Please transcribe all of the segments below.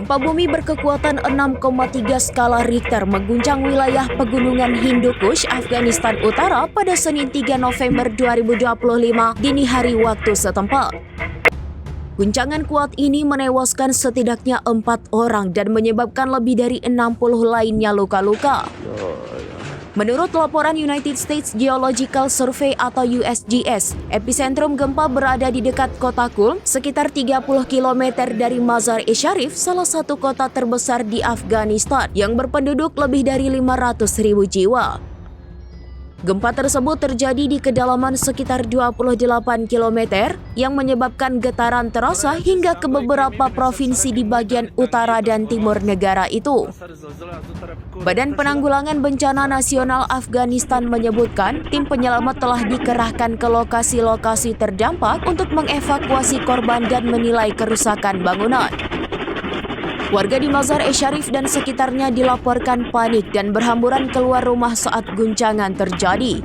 Gempa bumi berkekuatan 6,3 skala Richter mengguncang wilayah pegunungan Hindu Kush, Afghanistan Utara pada Senin 3 November 2025 dini hari waktu setempat. Guncangan kuat ini menewaskan setidaknya 4 orang dan menyebabkan lebih dari 60 lainnya luka-luka. Menurut laporan United States Geological Survey atau USGS, epicentrum gempa berada di dekat kota Qum, sekitar 30 km dari Mazar-e-Sharif, salah satu kota terbesar di Afghanistan yang berpenduduk lebih dari 500.000 jiwa. Gempa tersebut terjadi di kedalaman sekitar 28 km yang menyebabkan getaran terasa hingga ke beberapa provinsi di bagian utara dan timur negara itu. Badan Penanggulangan Bencana Nasional Afghanistan menyebutkan tim penyelamat telah dikerahkan ke lokasi-lokasi terdampak untuk mengevakuasi korban dan menilai kerusakan bangunan. Warga di Mazar-e-Sharif dan sekitarnya dilaporkan panik dan berhamburan keluar rumah saat guncangan terjadi.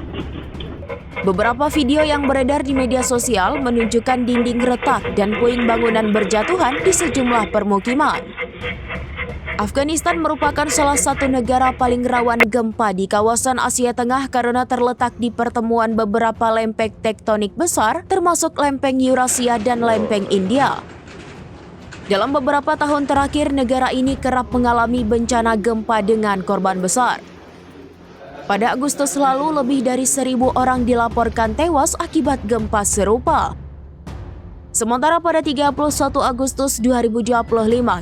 Beberapa video yang beredar di media sosial menunjukkan dinding retak dan puing bangunan berjatuhan di sejumlah permukiman. Afghanistan merupakan salah satu negara paling rawan gempa di kawasan Asia Tengah karena terletak di pertemuan beberapa lempeng tektonik besar, termasuk lempeng Eurasia dan lempeng India. Dalam beberapa tahun terakhir, negara ini kerap mengalami bencana gempa dengan korban besar. Pada Agustus lalu, lebih dari 1.000 orang dilaporkan tewas akibat gempa serupa. Sementara pada 31 Agustus 2025,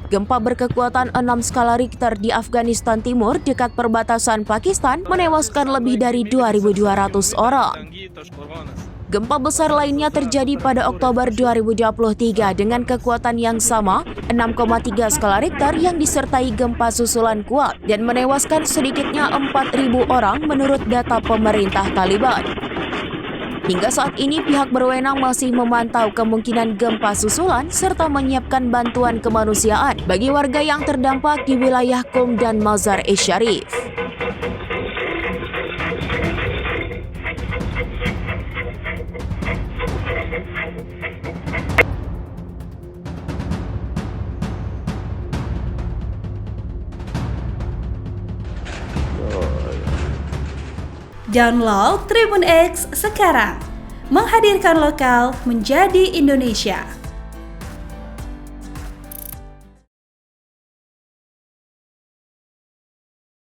gempa berkekuatan 6 skala Richter di Afghanistan Timur dekat perbatasan Pakistan menewaskan lebih dari 2.200 orang. Gempa besar lainnya terjadi pada Oktober 2023 dengan kekuatan yang sama, 6,3 skala Richter yang disertai gempa susulan kuat dan menewaskan sedikitnya 4.000 orang menurut data pemerintah Taliban. Hingga saat ini pihak berwenang masih memantau kemungkinan gempa susulan serta menyiapkan bantuan kemanusiaan bagi warga yang terdampak di wilayah Qum dan Mazar-e-Sharif. Download Tribun X sekarang, menghadirkan lokal menjadi Indonesia.